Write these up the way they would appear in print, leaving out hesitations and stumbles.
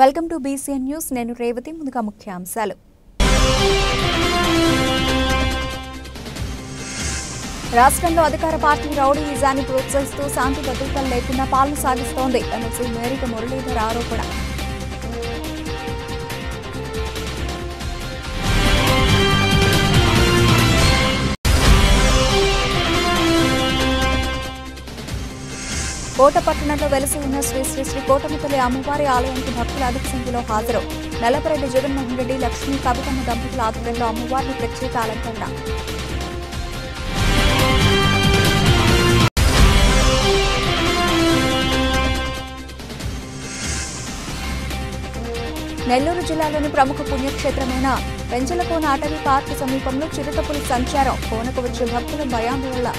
Welcome to BCN news. నేను రేవతి. ముందుగా ముఖ్యాంశాలు. రాష్ట్రంలో అధికార పార్టీ రౌడీయిజాన్ని ప్రోత్సహిస్తూ శాంతి భద్రతలు లేకుండా పాలన సాగిస్తోంది. ఎమ్మెల్సీ మేరిక మురళీధర్ ఆరోపణ. కోట పట్టణంలో వెలసి ఉన్న శ్రీ శ్రీ శ్రీ కోటమతల్లి అమ్మవారి ఆలయానికి భక్తుల అధిక సంఖ్యలో హాజరు. నల్లపరెడ్డి జగన్మోహన్ రెడ్డి, లక్ష్మీ కవితమ్మ దంపతుల ఆధ్వర్యంలో అమ్మవారిని ప్రత్యేక అలంకరణ. నెల్లూరు జిల్లాలోని ప్రముఖ పుణ్యక్షేత్రమైన పెంచలకోన అటవీ పార్క్ సమీపంలో చిరుతపులి సంచారం. కోనకు వచ్చే భక్తుల భయాందోళన.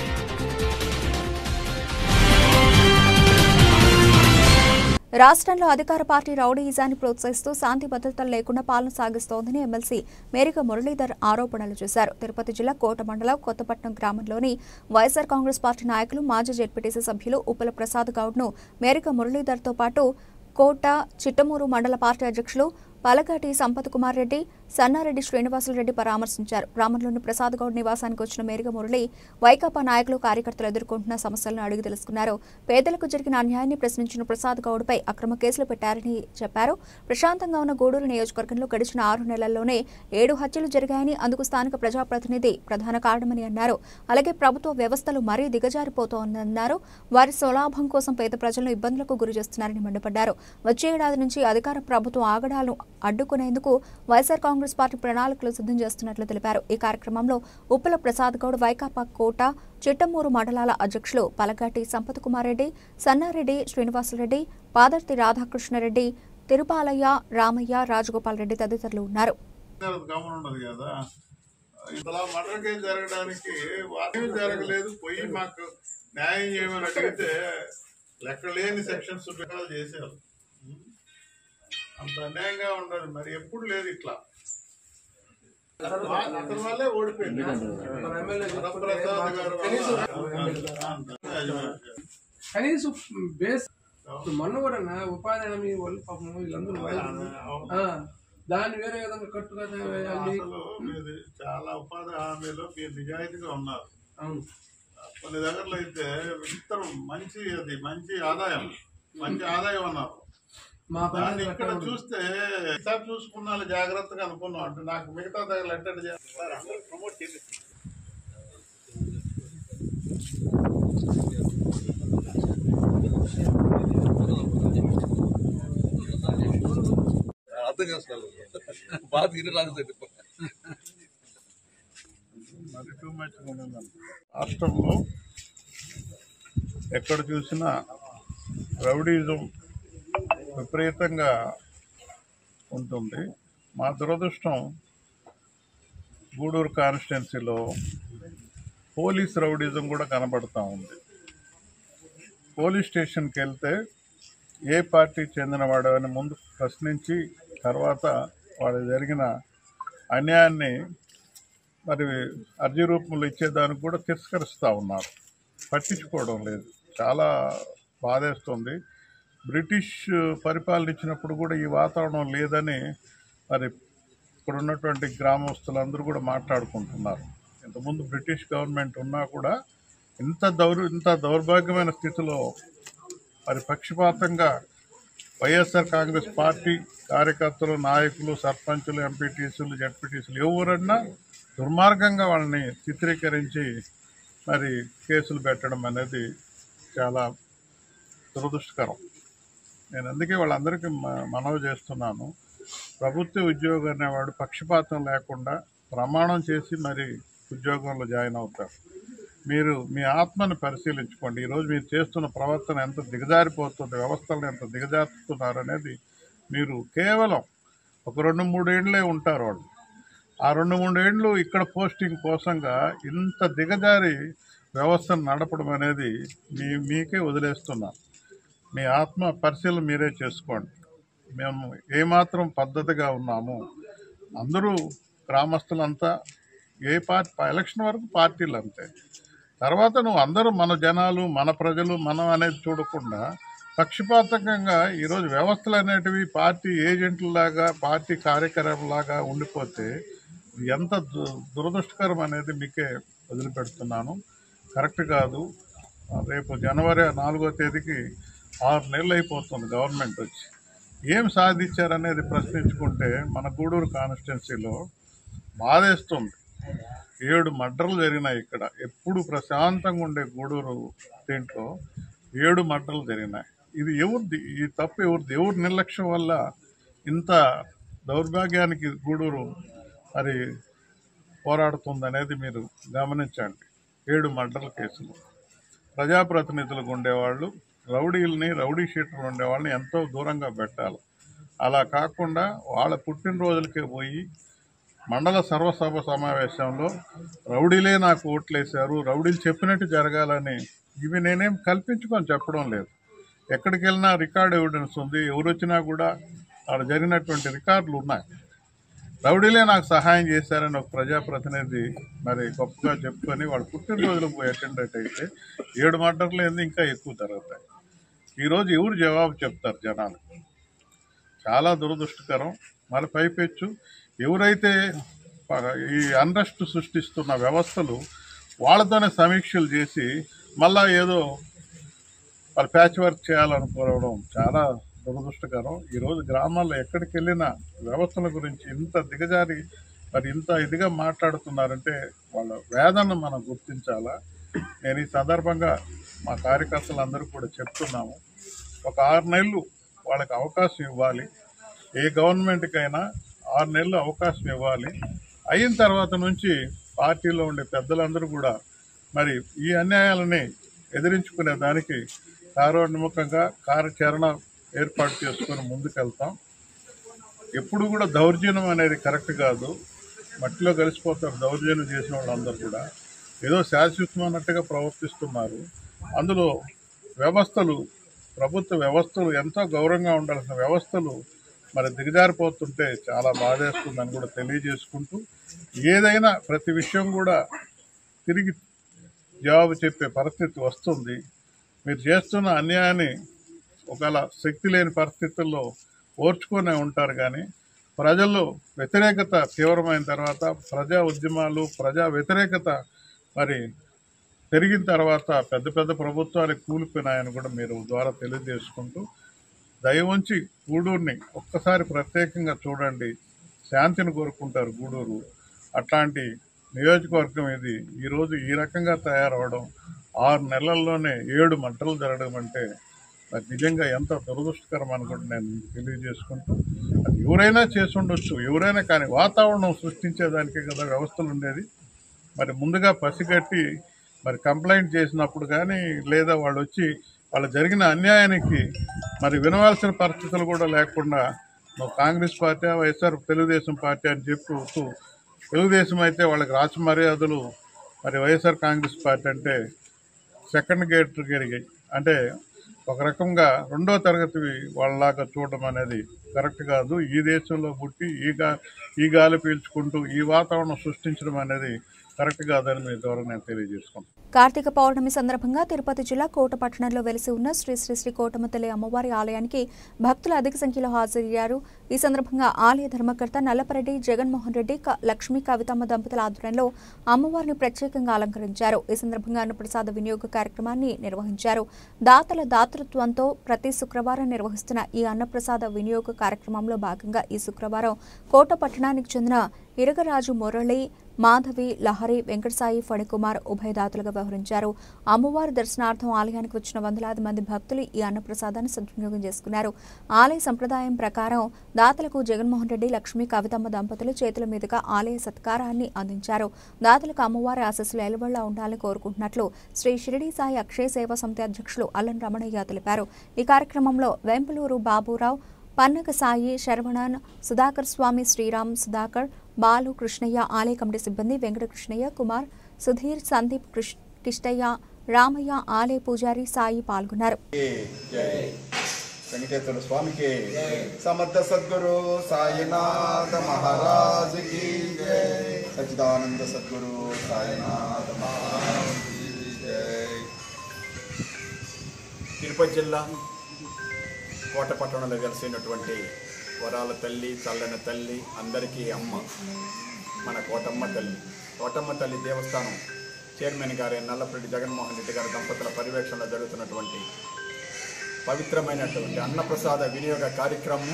రాష్ట్రంలో అధికార పార్టీ రౌడీయిజాన్ని ప్రోత్సహిస్తూ శాంతి భద్రతలు లేకుండా పాలన సాగిస్తోందని ఎమ్మెల్సీ మేరిక మురళీధర్ ఆరోపణలు చేశారు. తిరుపతి జిల్లా కోట మండలం కొత్తపట్నం గ్రామంలోని వైఎస్ఆర్ కాంగ్రెస్ పార్టీ నాయకులు, మాజీ జెడ్పీటీసీ సభ్యులు ఉప్పల ప్రసాద్ గౌడ్ను మేరిక మురళీధర్తో పాటు కోట చిట్టమూరు మండల పార్టీ అధ్యక్షులు పాలకాటి సంపత్ కుమార్ రెడ్డి, సన్నారెడ్డి శ్రీనివాసులరెడ్డి పరామర్శించారు. గ్రామంలోని ప్రసాద్ గౌడ్ నివాసానికి వచ్చిన మేరిక మురళి వైకాపా నాయకులు, కార్యకర్తలు ఎదుర్కొంటున్న సమస్యలను అడిగి తెలుసుకున్నారు. పేదలకు జరిగిన అన్యాయాన్ని ప్రశ్నించిన ప్రసాద్ గౌడ్పై అక్రమ కేసులు పెట్టారని చెప్పారు. ప్రశాంతంగా ఉన్న గూడూరు నియోజకవర్గంలో గడిచిన 6 నెలల్లోనే 7 హత్యలు జరిగాయని, అందుకు స్థానిక ప్రజాప్రతినిధి ప్రధాన కారణమని అన్నారు. అలాగే ప్రభుత్వ వ్యవస్థలు మరీ దిగజారిపోతోందన్నారు. వారి స్వలాభం కోసం పేద ప్రజలను ఇబ్బందులకు గురి చేస్తున్నారని మండిపడ్డారు. వచ్చే ఏడాది నుంచి అధికార ప్రభుత్వం ఆగడాలను అడ్డుకునేందుకు వైఎస్ఆర్ కాంగ్రెస్ పార్టీ ప్రణాళికలు సిద్ధం చేస్తున్నట్లు తెలిపారు. ఈ కార్యక్రమంలో ఉప్పల ప్రసాద్ గౌడ్, వైకాపా కోట చిట్టమూరు మండలాల అధ్యక్షులు పలగాటి సంపత్ కుమార్ రెడ్డి, సన్నారెడ్డి శ్రీనివాసులరెడ్డి, పాదర్తి రాధాకృష్ణారెడ్డి, తిరుపాలయ్య, రామయ్య, రాజగోపాల్ రెడ్డి తదితరులు ఉన్నారు. అంత అన్యాయంగా ఉండదు, మరి ఎప్పుడు లేదు ఇట్లా. అతని వల్లే ఓడిపోయింది. కనీసం బేస్ మొన్న కూడా ఉపాధి హామీ వాళ్ళు పాపం వీళ్ళందరూ దాన్ని వేరే విధంగా కట్టుగా చాలా ఉపాధి హామీలో మీరు నిజాయితీగా ఉన్నారు. కొన్ని దగ్గరలో అయితే విత్తనం మంచి ఆదాయం అన్నారు. ఇక్కడ చూస్తే ఈసారి చూసుకున్నా జాగ్రత్తగా అనుకున్నాం. అంటే నాకు మిగతా దగ్గర ఎట్టడి చేస్తారు, అందరూ ప్రమోట్ చేసి అర్థం చేస్తున్నారు. బాగా మరి టూ మచ్. రాష్ట్రంలో ఎక్కడ చూసినా రౌడీజం విపరీతంగా ఉంటుంది. మా దురదృష్టం గూడూరు కాన్స్టిట్యున్సీలో పోలీస్ రౌడీజం కూడా కనబడుతూ ఉంది. పోలీస్ స్టేషన్కి వెళ్తే ఏ పార్టీ చెందినవాడు అని ముందు ప్రశ్నించి తర్వాత వాడు జరిగిన అన్యాయాన్ని మరి అర్జీ రూపంలో ఇచ్చేదానికి కూడా తిరస్కరిస్తూ ఉన్నారు. పట్టించుకోవడం లేదు. చాలా బాధేస్తుంది. బ్రిటిష్ పరిపాలన ఇచ్చినప్పుడు కూడా ఈ వాతావరణం లేదని మరి ఇక్కడ ఉన్నటువంటి గ్రామస్తులందరూ కూడా మాట్లాడుకుంటున్నారు. ఇంతకుముందు బ్రిటిష్ గవర్నమెంట్ ఉన్నా కూడా ఇంత దౌర్భాగ్యమైన స్థితిలో మరి పక్షపాతంగా వైఎస్ఆర్ కాంగ్రెస్ పార్టీ కార్యకర్తలు, నాయకులు, సర్పంచులు, ఎంపీటీసీలు, జెడ్పీటీసీలు ఎవరన్నా దుర్మార్గంగా వాళ్ళని చిత్రీకరించి మరి కేసులు పెట్టడం అనేది చాలా దురదృష్టకరం. నేను అందుకే వాళ్ళందరికీ మనవి చేస్తున్నాను. ప్రభుత్వ ఉద్యోగం అనేవాడు పక్షపాతం లేకుండా ప్రమాణం చేసి మరి ఉద్యోగంలో జాయిన్ అవుతారు. మీరు మీ ఆత్మను పరిశీలించుకోండి. ఈరోజు మీరు చేస్తున్న ప్రవర్తన ఎంత దిగజారిపోతుంది, వ్యవస్థలను ఎంత దిగజారుతున్నారు అనేది మీరు కేవలం ఒక 2-3 ఏళ్ళే ఉంటారు వాళ్ళు. ఆ 2-3 ఏళ్ళు ఇక్కడ పోస్టింగ్ కోసంగా ఇంత దిగజారి వ్యవస్థను నడపడం అనేది మీకే వదిలేస్తున్నాను. మీ ఆత్మ పరిశీలన మీరే చేసుకోండి. మేము ఏమాత్రం పద్ధతిగా ఉన్నాము. అందరూ గ్రామస్తులంతా ఏ పార్టీ ఎలక్షన్ వరకు పార్టీలు అంతే. తర్వాత నువ్వు అందరూ మన జనాలు, మన ప్రజలు, మనం అనేది చూడకుండా పక్షపాతంగా ఈరోజు వ్యవస్థలు అనేటివి పార్టీ ఏజెంట్లలాగా పార్టీ కార్యక్రమంలాగా ఉండిపోతే ఎంత దురదృష్టకరం అనేది మీకే వదిలిపెడుతున్నాను. కరెక్ట్ కాదు. రేపు జనవరి 4వ తేదీకి 6 నెలలు అయిపోతుంది గవర్నమెంట్ వచ్చి. ఏం సాధించారనేది ప్రశ్నించుకుంటే మన గూడూరు కాన్స్టిట్యున్సీలో బాధేస్తుంది. 7 మర్డర్లు జరిగినాయి ఇక్కడ. ఎప్పుడు ప్రశాంతంగా ఉండే గూడూరు దీంట్లో 7 మర్డర్లు జరిగినాయి. ఇది ఎవరిది? ఈ తప్పు ఎవరిది? ఎవరి నిర్లక్ష్యం వల్ల ఇంత దౌర్భాగ్యానికి గూడూరు మరి పోరాడుతుందనేది మీరు గమనించండి. 7 మర్డర్ల కేసులు. ప్రజాప్రతినిధులకు ఉండేవాళ్ళు రౌడీ షీటర్లు ఉండేవాళ్ళని ఎంతో దూరంగా పెట్టాలి. అలా కాకుండా వాళ్ళ పుట్టినరోజులకే పోయి మండల సర్వసభ సమావేశంలో రౌడీలే నాకు ఓట్లేశారు, రౌడీలు చెప్పినట్టు జరగాలని ఇవి నేనేం కల్పించుకొని చెప్పడం లేదు. ఎక్కడికి వెళ్ళినా రికార్డ్ ఎవిడెన్స్ ఉంది. ఎవరు వచ్చినా కూడా అక్కడ జరిగినటువంటి రికార్డులు ఉన్నాయి. రౌడీలే నాకు సహాయం చేశారని ఒక ప్రజాప్రతినిధి మరి గొప్పగా చెప్పుకొని వాడు పుట్టినరోజులకు పోయి అటెండ్ అయితే 7 మర్డర్లు ఏంది ఇంకా ఎక్కువ జరుగుతాయి. ఈరోజు ఎవరు జవాబు చెప్తారు జనాలు? చాలా దురదృష్టకరం. మరి పైపెచ్చు ఎవరైతే ఈ అన్రెస్ట్ సృష్టిస్తున్న వ్యవస్థలు వాళ్ళతోనే సమీక్షలు చేసి మళ్ళా ఏదో వాళ్ళు ప్యాచ్ వర్క్ చేయాలనుకోవడం చాలా దురదృష్టకరం. ఈరోజు గ్రామాల్లో ఎక్కడికి వెళ్ళినా వ్యవస్థల గురించి ఇంత దిగజారి మరి ఇంత ఇదిగా మాట్లాడుతున్నారంటే వాళ్ళ వేదన మనం గుర్తించాలా. నేను ఈ సందర్భంగా మా కార్యకర్తలందరూ కూడా చెప్తున్నాము, ఒక 6 నెలలు వాళ్ళకి అవకాశం ఇవ్వాలి. ఏ గవర్నమెంట్కైనా 6 నెలలు అవకాశం ఇవ్వాలి. అయిన తర్వాత నుంచి పార్టీలో ఉండే పెద్దలందరూ కూడా మరి ఈ అన్యాయాలని ఎదిరించుకునే దానికి కార్యోన్ముఖంగా కార్యాచరణ ఏర్పాటు చేసుకొని ముందుకెళ్తాం. ఎప్పుడు కూడా దౌర్జన్యం అనేది కరెక్ట్ కాదు. మట్టిలో కలిసిపోతారు దౌర్జన్యం చేసిన వాళ్ళందరూ కూడా. ఏదో శాశ్వతమైనట్టుగా ప్రవర్తిస్తున్నారు. అందులో వ్యవస్థలు, ప్రభుత్వ వ్యవస్థలు ఎంతో గౌరవంగా ఉండాల్సిన వ్యవస్థలు మరి దిగజారిపోతుంటే చాలా బాధేస్తుందని కూడా తెలియజేసుకుంటూ, ఏదైనా ప్రతి విషయం కూడా తిరిగి జవాబు చెప్పే పరిస్థితి వస్తుంది. మీరు చేస్తున్న అన్యాయాన్ని ఒకవేళ శక్తి లేని పరిస్థితుల్లో ఓర్చుకునే ఉంటారు. కానీ ప్రజల్లో వ్యతిరేకత తీవ్రమైన తర్వాత, ప్రజా ఉద్యమాలు, ప్రజా వ్యతిరేకత మరి పెరిగిన తర్వాత పెద్ద పెద్ద ప్రభుత్వాలు కూలిపోయినాయని కూడా మీరు ద్వారా తెలియజేసుకుంటూ, దయవుంచి గూడూరుని ఒక్కసారి ప్రత్యేకంగా చూడండి. శాంతిని కోరుకుంటారు గూడూరు. అట్లాంటి నియోజకవర్గం ఇది. ఈరోజు ఈ రకంగా తయారవడం, 6 నెలల్లోనే 7 మర్డర్లు జరగడం అంటే అది నిజంగా ఎంత దురదృష్టకరం అని కూడా నేను తెలియజేసుకుంటూ, అది ఎవరైనా చేసి ఉండొచ్చు, ఎవరైనా, కానీ వాతావరణం సృష్టించేదానికే కదా వ్యవస్థలు ఉండేది. మరి ముందుగా పసిగట్టి మరి కంప్లైంట్ చేసినప్పుడు కానీ, లేదా వాళ్ళు వచ్చి వాళ్ళు జరిగిన అన్యాయానికి మరి వినవలసిన పరిస్థితులు కూడా లేకుండా నువ్వు కాంగ్రెస్ పార్టీ, వైఎస్ఆర్ తెలుగుదేశం పార్టీ అని చెప్పుతూ, తెలుగుదేశం అయితే వాళ్ళకి రాచ మర్యాదలు, మరి వైఎస్ఆర్ కాంగ్రెస్ పార్టీ అంటే సెకండ్ గేట్ జరిగాయి. అంటే ఒక రకంగా 2వ తరగతి వాళ్ళలాగా చూడడం అనేది కరెక్ట్ కాదు. ఈ దేశంలో పుట్టి ఈ గాలి పీల్చుకుంటూ ఈ వాతావరణం సృష్టించడం అనేది కరెక్ట్ కాదని మీ ద్వారా నేను తెలియజేసుకుంటాను. కార్తీక పౌర్ణమి సందర్భంగా తిరుపతి జిల్లా కోట పట్టణంలో వెలిసి ఉన్న శ్రీ శ్రీ శ్రీ కోటమ్మ తల్లి అమ్మవారి ఆలయానికి భక్తులు అధిక సంఖ్యలో హాజరయ్యారు. ఈ సందర్భంగా ఆలయ ధర్మకర్త నల్లపరెడ్డి జగన్మోహన్ రెడ్డి, లక్ష్మీ కవితమ్మ దంపతుల ఆధ్వర్యంలో అమ్మవారిని ప్రత్యేకంగా అలంకరించారు. ఈ సందర్భంగా అన్నప్రసాద వినియోగ కార్యక్రమాన్ని నిర్వహించారు. దాతల దాతృత్వంతో ప్రతి శుక్రవారం నిర్వహిస్తున్న ఈ అన్నప్రసాద వినియోగ కార్యక్రమంలో భాగంగా ఈ శుక్రవారం కోట పట్టణానికి చెందిన ఇరగరాజు మురళి, మాధవి, లహరి, వెంకటసాయి, ఫణికుమార్ ఉభయదాతలుగా వ్యవహరించారు. అమ్మవారి దర్శనార్థం ఆలయానికి వచ్చిన వందలాది మంది భక్తులు ఈ అన్నప్రసాదాన్ని సద్వినియోగం చేసుకున్నారు. ఆలయ సంప్రదాయం ప్రకారం దాతలకు జగన్మోహన్ రెడ్డి, లక్ష్మీ కవితమ్మ దంపతులు చేతుల మీదుగా ఆలయ సత్కారాన్ని అందించారు. దాతలకు అమ్మవారి ఆశీస్సులు ఎలువెళ్లా ఉండాలని కోరుకుంటున్నట్లు శ్రీ షిరిడి సాయి అక్షయ సేవా సమితి అధ్యక్షులు అల్లం రమణయ్య తెలిపారు. ఈ కార్యక్రమంలో వెంపులూరు బాబురావు, పన్నగ సాయి, శరవణన్, సుధాకర్ స్వామి, శ్రీరామ్, సుధాకర్, బాలు, కృష్ణయ్య, ఆలయ కమిటీ సిబ్బంది వెంకటకృష్ణయ్య, కుమార్, సుధీర్, సందీప్, కిష్టయ్య, రామయ్య, ఆలయ పూజారి సాయి పాల్గొన్నారు. వెంకటేశ్వర స్వామికి సమర్థ సద్గురు సాయినాథ మహారాజ్ కి జై. సచ్చిదానంద సద్గురు సాయినాథ మహారాజ్ కి జై. తిరుపతి జిల్లా కోట పట్టణంలో వెలిసినటువంటి వరాల తల్లి, చల్లని తల్లి, అందరికీ అమ్మ మన కోటమ్మ తల్లి. కోటమ్మ తల్లి దేవస్థానం చైర్మన్ గారి నల్లపరెడ్డి జగన్మోహన్ రెడ్డి గారి దంపతుల పర్యవేక్షణలో జరుగుతున్నటువంటి పవిత్రమైనటువంటి అన్నప్రసాద వినియోగ కార్యక్రమం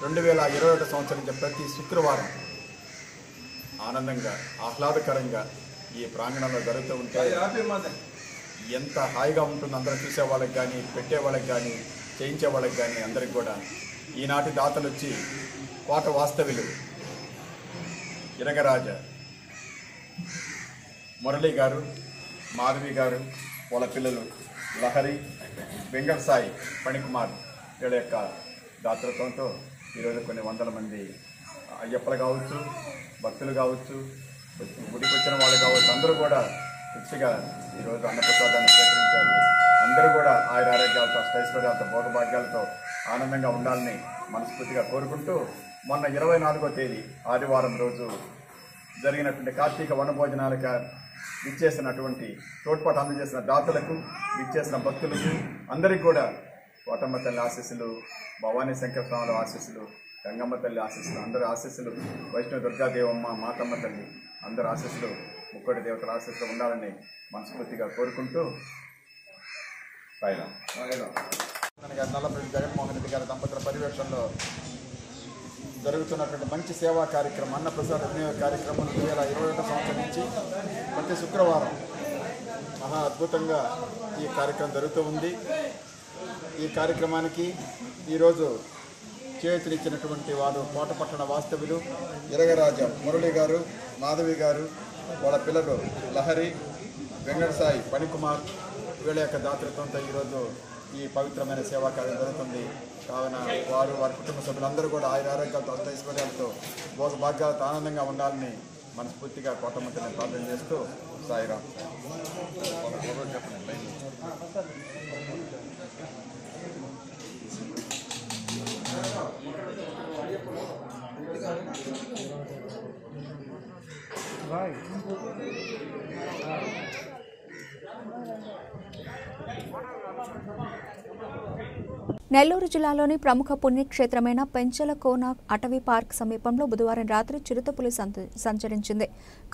2021 సంవత్సరం నుంచి ప్రతి శుక్రవారం ఆనందంగా ఆహ్లాదకరంగా ఈ ప్రాంగణంలో జరుగుతూ ఉంటే ఎంత హాయిగా ఉంటుందో అందరూ చూసే వాళ్ళకి కానీ, పెట్టే వాళ్ళకి కానీ, చేయించే వాళ్ళకి కానీ అందరికి కూడా. ఈనాటి దాతలు వచ్చి కోట వాస్తవ్యులు ఇరగరాజ మురళి గారు, మాధవి గారు, వాళ్ళ పిల్లలు లహరి, వెంకట సాయి, పణికుమార్ వీళ్ళ యొక్క దాతృత్వంతో ఈరోజు కొన్ని వందల మంది అయ్యప్పలు కావచ్చు, భక్తులు కావచ్చు, గుడికి వచ్చిన వాళ్ళు కావచ్చు, అందరూ కూడా పిచ్చిగా ఈరోజు అన్నప్రసాదాన్ని స్వీకరించారు. అందరూ కూడా ఆయన ఆరోగ్యాలతో, అష్టైశ్వర్యాలతో, భోగభాగ్యాలతో ఆనందంగా ఉండాలని మనస్ఫూర్తిగా కోరుకుంటూ, మొన్న 24వ తేదీ ఆదివారం రోజు జరిగినటువంటి కార్తీక వనభోజనాలకు విచ్చేసినటువంటి తోడ్పాటు అందజేసిన దాతలకు, విచ్చేసిన భక్తులకు అందరికీ కూడా కోటమ్మ తల్లి ఆశీస్సులు, భవానీ శంకర స్వాముల ఆశీస్సులు, గంగమ్మ తల్లి ఆశీస్సులు, అందరి ఆశీస్సులు, వైష్ణవ దుర్గాదేవమ్మ, మాతమ్మ తల్లి అందరి ఆశీస్సులు, ముక్కోటి దేవతల ఆశీస్సులు ఉండాలని మనస్ఫూర్తిగా కోరుకుంటూ నల్లపరెడ్డి జగన్మోహన్ రెడ్డి గారి దంపతుల పర్యవేక్షణలో జరుగుతున్నటువంటి మంచి సేవా కార్యక్రమం అన్నప్రసాద వినియోగ కార్యక్రమం 2021 సంవత్సరం నుంచి ప్రతి శుక్రవారం మహా అద్భుతంగా ఈ కార్యక్రమం జరుగుతూ ఉంది. ఈ కార్యక్రమానికి ఈరోజు చేతునిచ్చినటువంటి వారు కోట పట్టణ వాస్తవ్యులు ఇరగరాజ మురళి గారు, మాధవి గారు, వాళ్ళ పిల్లలు లహరి, వెంకట సాయి, పణికుమార్ వీళ్ళ యొక్క దాతృత్వంతో ఈరోజు ఈ పవిత్రమైన సేవా కార్యం జరుగుతుంది. కావున వారు, వారి కుటుంబ సభ్యులందరూ కూడా ఆరోగ్యాలతో, అష్టైశ్వర్యాలతో, భోగభాగ్యాలతో ఆనందంగా ఉండాలని మనస్ఫూర్తిగా కోటమ్మ తల్లిని ప్రార్థన చేస్తూ సాయిరాం. నెల్లూరు జిల్లాలోని ప్రముఖ పుణ్యక్షేత్రమైన పెంచలకోన అటవీ పార్క్ సమీపంలో బుధవారం రాత్రి చిరుతపులి సంచరించింది.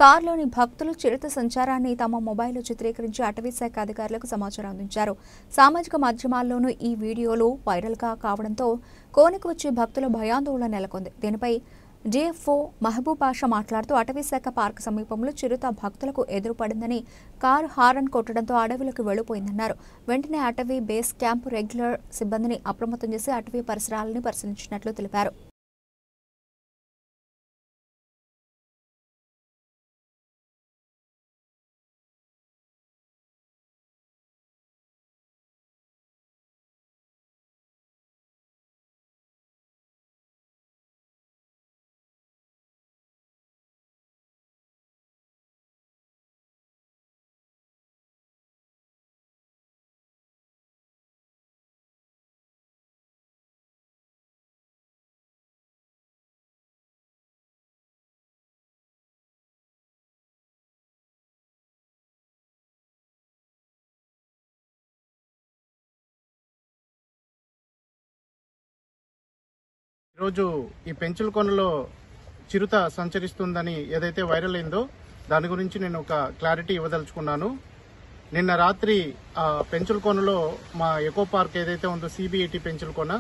కారులోని భక్తులు చిరుత సంచారాన్ని తమ మొబైల్లో చిత్రీకరించి అటవీ శాఖ అధికారులకు సమాచారం అందించారు. సామాజిక మాధ్యమాల్లోనూ ఈ వీడియోలు వైరల్గా కావడంతో కోనకు వచ్చే భక్తుల భయాందోళన నెలకొంది. దీనిపై డిఎఫ్ఓ మహబూబ్ బాషా మాట్లాడుతూ అటవీశాఖ పార్క్ సమీపంలో చిరుత భక్తులకు ఎదురుపడిందని, కారు హారన్ కొట్టడంతో అడవిలోకి వెళ్లిపోయిందన్నారు. వెంటనే అటవీ బేస్ క్యాంపు రెగ్యులర్ సిబ్బందిని అప్రమత్తం చేసి అటవీ పరిసరాలను పరిశీలించినట్లు తెలిపారు. ఈరోజు ఈ పెంచులకొనలో చిరుత సంచరిస్తుందని ఏదైతే వైరల్ అయిందో దాని గురించి నేను ఒక క్లారిటీ ఇవ్వదలుచుకున్నాను. నిన్న రాత్రి పెంచులకొనలో మా ఎకో పార్క్ ఏదైతే ఉందో సిబిఐటి పెంచులకొన,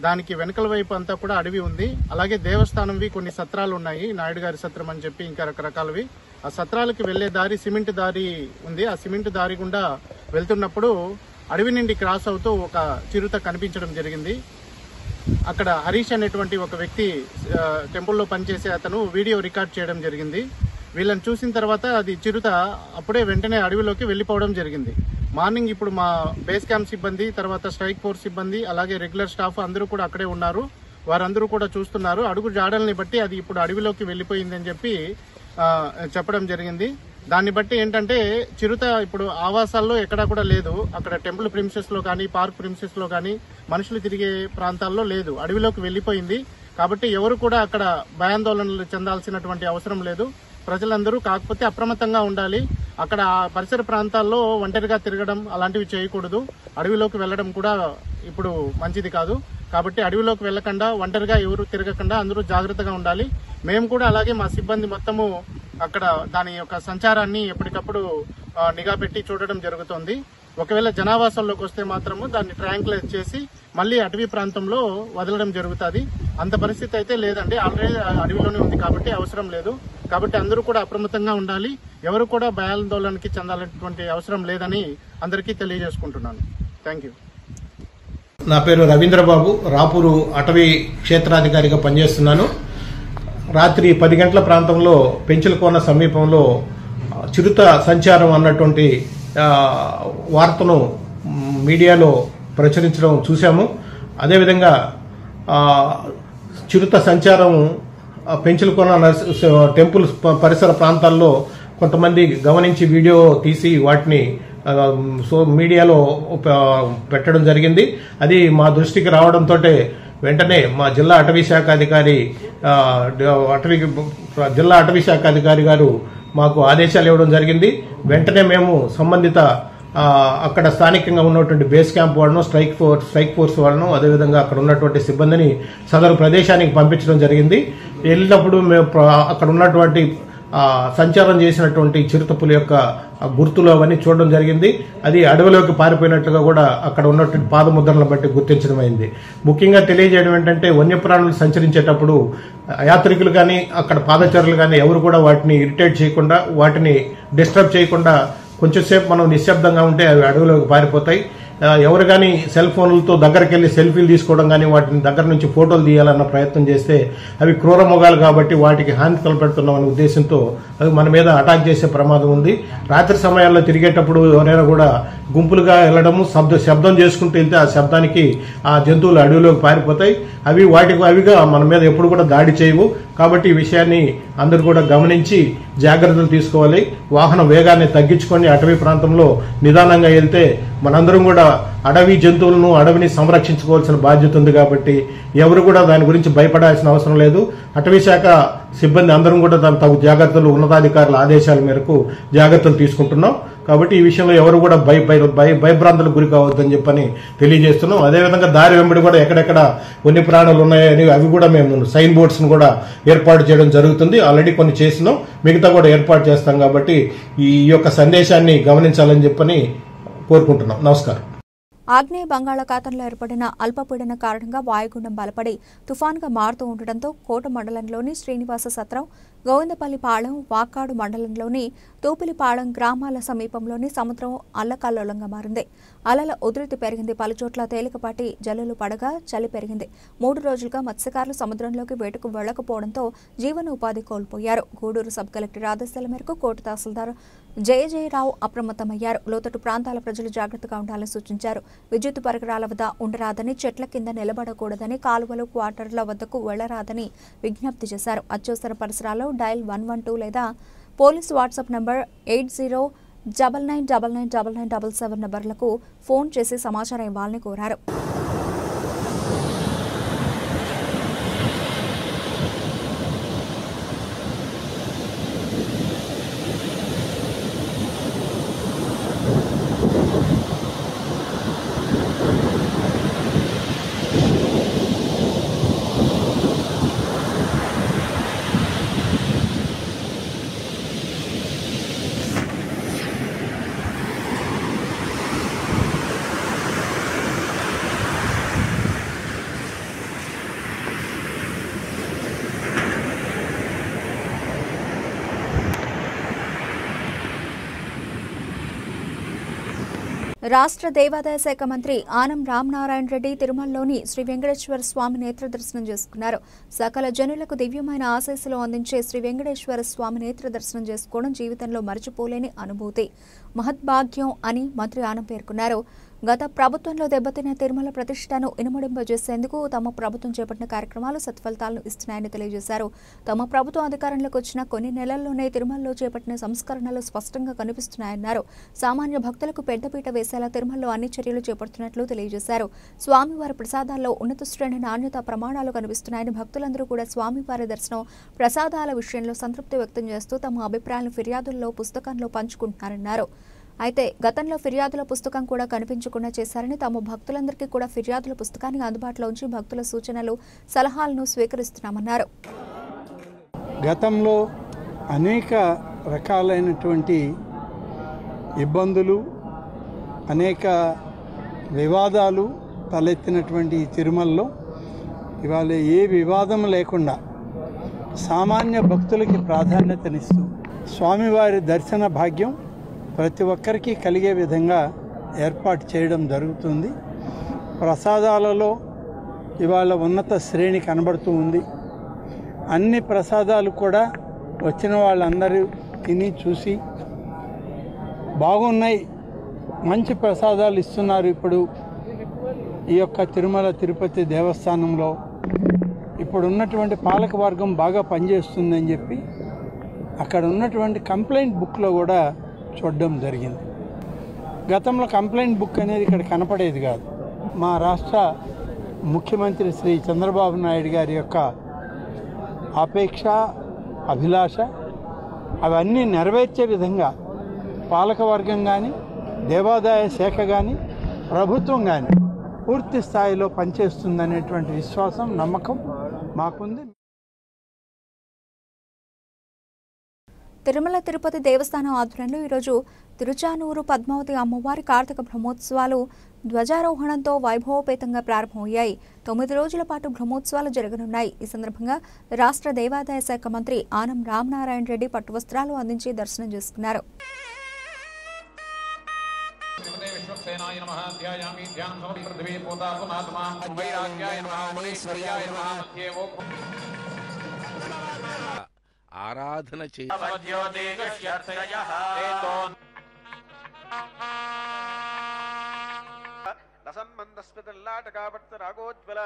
దానికి వెనకల వైపు అంతా కూడా అడవి ఉంది. అలాగే దేవస్థానంవి కొన్ని సత్రాలు ఉన్నాయి, నాయుడు గారి సత్రం అని చెప్పి ఇంకా రకరకాలవి. ఆ సత్రాలకి వెళ్లే దారి సిమెంట్ దారి ఉంది. ఆ సిమెంట్ దారి గుండా వెళ్తున్నప్పుడు అడవి నుండి క్రాస్ అవుతూ ఒక చిరుత కనిపించడం జరిగింది. అక్కడ హరీష్ అనేటువంటి ఒక వ్యక్తి టెంపుల్లో పనిచేసే అతను వీడియో రికార్డ్ చేయడం జరిగింది. వీళ్ళని చూసిన తర్వాత అది చిరుత అప్పుడే వెంటనే అడవిలోకి వెళ్లిపోవడం జరిగింది. మార్నింగ్ ఇప్పుడు మా బేస్ క్యాంప్ సిబ్బంది, తర్వాత స్ట్రైక్ ఫోర్స్ సిబ్బంది, అలాగే రెగ్యులర్ స్టాఫ్ అందరూ కూడా అక్కడే ఉన్నారు. వారందరూ కూడా చూస్తున్నారు. అడుగు జాడల్ని బట్టి అది ఇప్పుడు అడవిలోకి వెళ్లిపోయిందని చెప్పి చెప్పడం జరిగింది. దాన్ని బట్టి ఏంటంటే చిరుత ఇప్పుడు ఆవాసాల్లో ఎక్కడా కూడా లేదు. అక్కడ టెంపుల్ ప్రిమిసెస్ లో కానీ, పార్క్ ప్రిమిసెస్ లో కానీ, మనుషులు తిరిగే ప్రాంతాల్లో లేదు, అడవిలోకి వెళ్లిపోయింది. కాబట్టి ఎవరు కూడా అక్కడ భయాందోళనలు చెందాల్సినటువంటి అవసరం లేదు. ప్రజలందరూ కాకపోతే అప్రమత్తంగా ఉండాలి. అక్కడ పరిసర ప్రాంతాల్లో ఒంటరిగా తిరగడం అలాంటివి చేయకూడదు. అడవిలోకి వెళ్లడం కూడా ఇప్పుడు మంచిది కాదు. కాబట్టి అడవిలోకి వెళ్లకుండా ఒంటరిగా ఎవరు తిరగకుండా అందరూ జాగ్రత్తగా ఉండాలి. మేము కూడా అలాగే మా సిబ్బంది మొత్తము అక్కడ దాని యొక్క సంచారాన్ని ఎప్పటికప్పుడు నిఘా పెట్టి చూడడం జరుగుతుంది. ఒకవేళ జనావాసంలోకి వస్తే మాత్రము దాన్ని ట్రయాంకులైజ్ చేసి మళ్ళీ అటవీ ప్రాంతంలో వదలడం జరుగుతుంది. అంత పరిస్థితి అయితే లేదండి, ఆల్రెడీ అడవిలోనే ఉంది కాబట్టి అవసరం లేదు. కాబట్టి అందరూ కూడా అప్రమత్తంగా ఉండాలి. ఎవరు కూడా భయాందోళనకి చెందాలనేటువంటి అవసరం లేదని అందరికీ తెలియజేసుకుంటున్నాను. Thank you. నా పేరు రవీంద్రబాబు, రాపూరు అటవీ క్షేత్రాధికారిగా పనిచేస్తున్నాను. రాత్రి 10 గంటల ప్రాంతంలో పెంచులకోన సమీపంలో చిరుత సంచారం అన్నటువంటి వార్తను మీడియాలో ప్రచురించడం చూశాము. అదేవిధంగా చిరుత సంచారం పెంచులకోన టెంపుల్ పరిసర ప్రాంతాల్లో కొంతమంది గమనించి వీడియో తీసి వాటిని మీడియాలో పెట్టడం జరిగింది. అది మా దృష్టికి రావడంతో వెంటనే మా జిల్లా అటవీ శాఖ అధికారి గారు మాకు ఆదేశాలు ఇవ్వడం జరిగింది. వెంటనే మేము సంబంధిత అక్కడ స్థానికంగా ఉన్నటువంటి బేస్ క్యాంప్ వాళ్ళను, స్ట్రైక్ ఫోర్స్ వాళ్ళను, అదేవిధంగా అక్కడ ఉన్నటువంటి సిబ్బందిని సదరు ప్రదేశానికి పంపించడం జరిగింది. వెళ్ళినప్పుడు మేము అక్కడ ఉన్నటువంటి సంచారం చేసినటువంటి చిరుతపుల యొక్క గుర్తులు అవన్నీ చూడడం జరిగింది. అది అడవిలోకి పారిపోయినట్లుగా కూడా అక్కడ ఉన్నటువంటి పాదముద్రలను బట్టి గుర్తించడం అయింది. ముఖ్యంగా తెలియజేయడం ఏంటంటే వన్యప్రాణులు సంచరించేటప్పుడు యాత్రికులు కానీ అక్కడ పాదచారులు కానీ ఎవరు కూడా వాటిని ఇరిటేట్ చేయకుండా, వాటిని డిస్టర్బ్ చేయకుండా కొంచెంసేపు మనం నిశ్శబ్దంగా ఉంటే అవి అడవిలోకి పారిపోతాయి. ఎవరు కానీ సెల్ ఫోన్లతో దగ్గరికి వెళ్లి సెల్ఫీలు తీసుకోవడం కానీ వాటిని దగ్గర నుంచి ఫోటోలు తీయాలన్న ప్రయత్నం చేస్తే అవి క్రూర మృగాలు కాబట్టి వాటికి హాని తలపెడుతున్నామనే ఉద్దేశంతో అవి మన మీద అటాక్ చేసే ప్రమాదం ఉంది. రాత్రి సమయాల్లో తిరిగేటప్పుడు ఎవరైనా కూడా గుంపులుగా వెళ్లడము, శబ్దం చేసుకుంటూ వెళ్తే ఆ శబ్దానికి ఆ జంతువులు అడవిలోకి పారిపోతాయి. అవి అవిగా మన మీద ఎప్పుడు కూడా దాడి చేయవు. కాబట్టి ఈ విషయాన్ని అందరూ కూడా గమనించి జాగ్రత్తలు తీసుకోవాలి. వాహన వేగాన్ని తగ్గించుకొని అటవీ ప్రాంతంలో నిదానంగా వెళ్తే మనందరం కూడా అడవి జంతువులను, అడవిని సంరక్షించుకోవాల్సిన బాధ్యత ఉంది. కాబట్టి ఎవరు కూడా దాని గురించి భయపడాల్సిన అవసరం లేదు. అటవీ శాఖ సిబ్బంది అందరం కూడా దాని తగు జాగ్రత్తలు, ఉన్నతాధికారుల ఆదేశాల మేరకు జాగ్రత్తలు తీసుకుంటున్నాం. కాబట్టి ఈ విషయంలో ఎవరు కూడా భయభ్రాంతులకు గురి కావద్దని చెప్పని తెలియజేస్తున్నాం. అదేవిధంగా దారి వెంబడి కూడా ఎక్కడెక్కడ వన్యప్రాణులు ఉన్నాయని అవి కూడా మేము సైన్ బోర్డ్స్ ను కూడా ఏర్పాటు చేయడం జరుగుతుంది. ఆల్రెడీ కొన్ని చేసినాం, మిగతా కూడా ఏర్పాటు చేస్తాం. కాబట్టి ఈ యొక్క సందేశాన్ని గమనించాలని చెప్పని కోరుకుంటున్నాం. నమస్కారం. ఆగ్నేయ బంగాళాఖాతంలో ఏర్పడిన అల్పపీడన కారణంగా వాయుగుండం బలపడి తుఫాన్గా మారుతూ ఉండటంతో కోట మండలంలోని శ్రీనివాస సత్రం, గోవిందపల్లిపాళెం, వాకాడు మండలంలోని తూపిలిపాళెం గ్రామాల సమీపంలోని సముద్రం అల్లకల్లోలంగా మారింది. అలల ఉధృతి పెరిగింది. పలుచోట్ల తేలికపాటి జల్లులు పడగా చలి పెరిగింది. 3 రోజులుగా మత్స్యకారులు సముద్రంలోకి వేటకు వెళ్లకపోవడంతో జీవనోపాధి కోల్పోయారు. గూడూరు సబ్ కలెక్టర్ ఆదేశాల మేరకు కోట తహసీల్దార్ జయజయరావు అప్రమత్తమయ్యారు. లోతట్టు ప్రాంతాల ప్రజలు జాగ్రత్తగా ఉండాలని సూచించారు. విద్యుత్ పరికరాల వద్ద ఉండరాదని, చెట్ల కింద నిలబడకూడదని, కాలువలు, క్వార్టర్ల వద్దకు వెళ్లరాదని విజ్ఞప్తి చేశారు. అత్యవసర పరిసరాల్లో డయల్ 112 లేదా పోలీసు వాట్సాప్ నంబర్ 8099999977 నంబర్లకు ఫోన్ చేసి సమాచారం ఇవ్వాలని కోరారు. రాష్ట్ర దేవాదాయ శాఖ మంత్రి ఆనం రామనారాయణ రెడ్డి తిరుమలలోని శ్రీ వెంకటేశ్వర స్వామి నేత్ర దర్శనం చేసుకున్నారు. సకల జనులకు దివ్యమైన ఆశీస్సులు అందించే శ్రీ వెంకటేశ్వర స్వామి నేత్ర దర్శనం చేసుకోవడం జీవితంలో మరచిపోలేని అనుభూతి, మహద్భాగ్యం అని మంత్రి ఆనం పేర్కొన్నారు. గత ప్రభుత్వంలో దెబ్బతిన్న తిరుమల ప్రతిష్టను ఇనుమడింపజేసేందుకు తమ ప్రభుత్వం చేపట్టిన కార్యక్రమాలు సత్ఫలితాలను ఇస్తున్నాయని తెలియజేశారు. తమ ప్రభుత్వం అధికారంలోకి వచ్చిన కొన్ని నెలల్లోనే తిరుమలలో చేపట్టిన సంస్కరణలు స్పష్టంగా కనిపిస్తున్నాయన్నారు. సామాన్య భక్తులకు పెద్దపీట వేసేలా తిరుమలలో అన్ని చర్యలు చేపడుతున్నట్లు తెలియజేశారు. స్వామివారి ప్రసాదాల్లో ఉన్నత శ్రేణి నాణ్యత ప్రమాణాలు కనిపిస్తున్నాయని, భక్తులందరూ కూడా స్వామివారి దర్శనం, ప్రసాదాల విషయంలో సంతృప్తి వ్యక్తం చేస్తూ తమ అభిప్రాయాలను ఫిర్యాదుల్లో పుస్తకంలో పంచుకుంటున్నారన్నారు. అయితే గతంలో ఫిర్యాదుల పుస్తకం కూడా కనిపించకుండా చేశారని, తాము భక్తులందరికీ కూడా ఫిర్యాదుల పుస్తకాన్ని అందుబాటులో ఉంచి భక్తుల సూచనలు సలహాలను స్వీకరిస్తున్నామన్నారు. గతంలో అనేక రకాలైనటువంటి ఇబ్బందులు, అనేక వివాదాలు తలెత్తినటువంటి తిరుమలలో ఇవాళ ఏ వివాదం లేకుండా సామాన్య భక్తులకి ప్రాధాన్యతనిస్తూ స్వామివారి దర్శన భాగ్యం ప్రతి ఒక్కరికి కలిగే విధంగా ఏర్పాటు చేయడం జరుగుతుంది. ప్రసాదాలలో ఇవాళ ఉన్నత శ్రేణి కనబడుతూ ఉంది. అన్ని ప్రసాదాలు కూడా వచ్చిన వాళ్ళందరూ తిని చూసి బాగున్నాయి, మంచి ప్రసాదాలు ఇస్తున్నారు. ఇప్పుడు ఈ యొక్క తిరుమల తిరుపతి దేవస్థానంలో ఇప్పుడు ఉన్నటువంటి పాలకవర్గం బాగా పనిచేస్తుందని చెప్పి అక్కడ ఉన్నటువంటి కంప్లైంట్ బుక్లో కూడా చూడడం జరిగింది. గతంలో కంప్లైంట్ బుక్ అనేది ఇక్కడ కనపడేది కాదు. మా రాష్ట్ర ముఖ్యమంత్రి శ్రీ చంద్రబాబు నాయుడు గారి యొక్క అపేక్ష, అభిలాష అవన్నీ నెరవేర్చే విధంగా పాలకవర్గం కానీ, దేవాదాయ శాఖ కానీ, ప్రభుత్వం కానీ పూర్తి స్థాయిలో పనిచేస్తుందనేటువంటి విశ్వాసం, నమ్మకం మాకుంది. తిరుమల తిరుపతి దేవస్థానం ఆధ్వర్యంలో ఈరోజు తిరుచానూరు పద్మావతి అమ్మవారి కార్తీక బ్రహ్మోత్సవాలు ధ్వజారోహణంతో వైభవోపేతంగా ప్రారంభమయ్యాయి. 9 రోజుల పాటు బ్రహ్మోత్సవాలు జరగనున్నాయి. ఈ సందర్భంగా రాష్ట్ర దేవాదాయ శాఖ మంత్రి ఆనం రామనారాయణ రెడ్డి పట్టు వస్త్రాలు అందించి దర్శనం చేసుకున్నారు. ఆరాధన రాగోజ్వల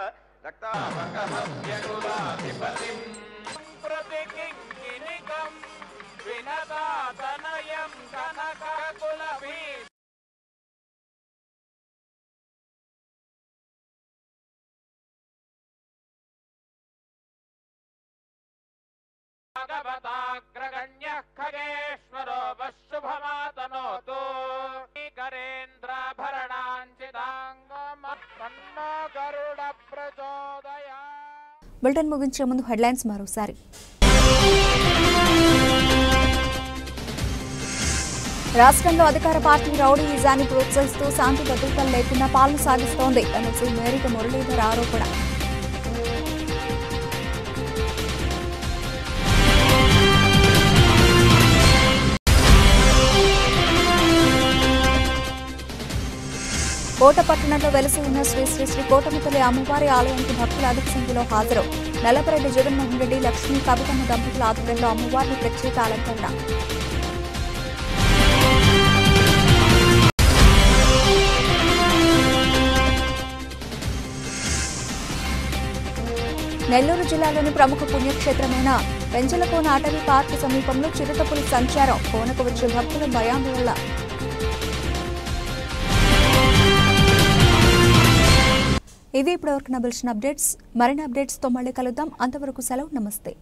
భగవతాగ్రగణ్య ఖగేశ్వరో వశుభమాతనోతు గరుడ ప్రచోదయ. బులెటిన్ ముగించే ముందు హెడ్లైన్స్ మరోసారి. రాష్ట్రంలో అధికార పార్టీ రౌడీయిజాన్ని ప్రోత్సహిస్తూ శాంతి భద్రతలు లేకుండా పాలన సాగిస్తోంది ఎమ్మెల్సీ మేరిక మురళీధర్ ఆరోపణ. కోటపట్టణంలో వెలసి ఉన్న శ్రీ శ్రీ శ్రీ కోటమితల్లి అమ్మవారి ఆలయానికి భక్తుల అధిక సంఖ్యలో హాజరు. నల్లపరెడ్డి జగన్మోహన్ రెడ్డి, లక్ష్మీ కవితమ్మ దంపతుల ఆధ్వర్యంలో అమ్మవారిని ప్రత్యేక అలంకరణ. నెల్లూరు జిల్లాలోని ప్రముఖ పుణ్యక్షేత్రమైన పెంచలకోన అటవీ పార్క్ సమీపంలో చిరుతపులి సంచారం. కోనకు వచ్చే భక్తుల భయాందోళన. ఇవి ఇప్పటివరకు నా బులెటిన్ అప్డేట్స్. మరిన్ని అప్డేట్స్తో మళ్ళీ కలుద్దాం. అంతవరకు సెలవు. నమస్తే.